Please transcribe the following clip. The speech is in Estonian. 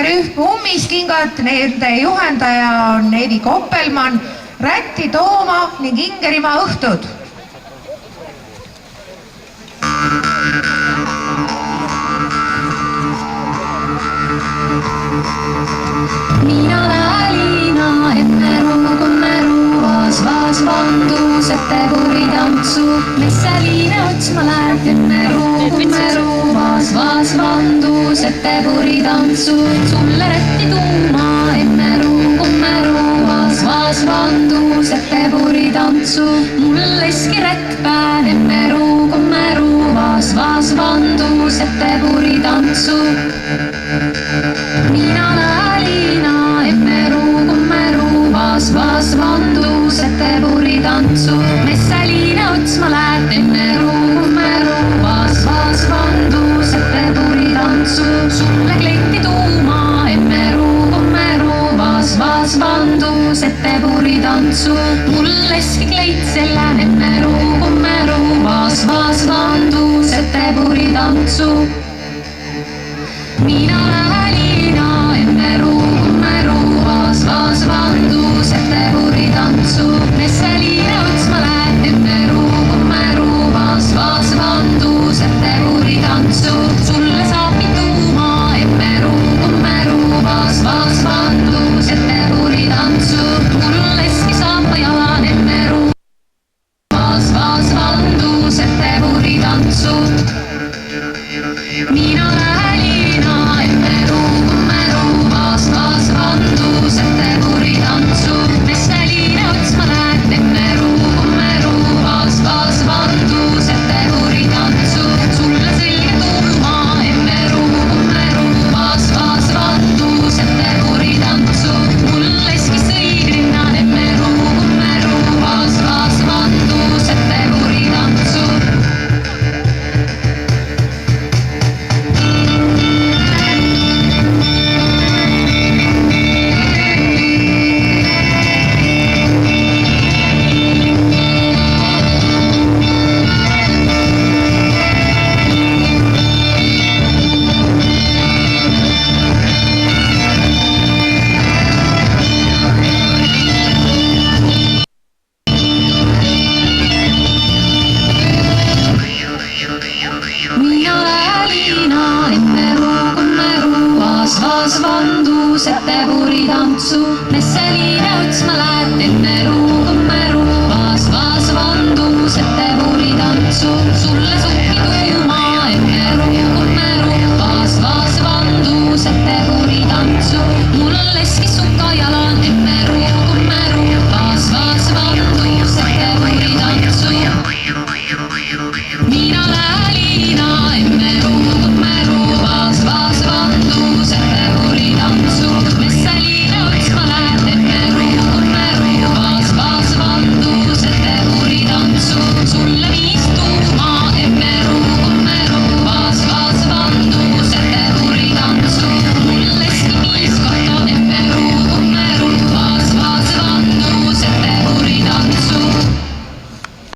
rühm Ummiskingad, nende juhendaja on Eevi Koppelmann, Rätti Tooma ning Ingerimaa õhtud. Mina Liina enne Ruukommeru vaas vandus, ette puritantsu. Messaliine otsma lähed enne Ruukommeru vaas vandus, ette puritantsu. Sulle Rätti tuuma enne Ruukommeru vaas vandus, ette puritantsu. Mulle iski rättpään enne Ruukommeru vaas vandus, ette puritantsu. Mina Liina enne Ruukommeru vaas vandus, ette puritantsu. Messaliine otsma lähed enne Ruukommeru vaas vandus, ette puritantsu. Sulle kleiti tuuma enne Ruukommeru vaas vandus, ette puritantsu. Mulle iski kleit selle enne Ruukommeru vaas vandus, ette puritantsu. Mina Liina enne Ruukommeru vaas vandus, ette puritantsu. Messaliine otsma lähed enne Ruukommeru vaas vandus, ette puritantsu. Sulle saapi tuuma enne Ruukommeru vaas vandus, ette puritantsu. Mulle iski saapa jalan enne vaas vandus, ette puritantsu. Mina Liina enne Ruukommeru vaas vandus, ette puritantsu. Messaliine otsma lähed enne Ruukommeru vaas vandus, ette puritantsu. Sulle selge tuuma enne Ruukommeru vaas vandus, ette puritantsu. Mulle iski sõigrinnan enne Ruukommeru vaas vandus, ette puritantsu. Mina Liina enne Ruukommeru vaas vandus, ette puritantsu. Messaliine otsma lähed enne Ruukommeru vaas vandus, ette puritantsu. Sulle sukki tuuma enne Ruukommeru vaas vandus, ette puritantsu. Mulle iski suka jalan enne Ruukommeru vaas vandus, ette puritantsu. Mina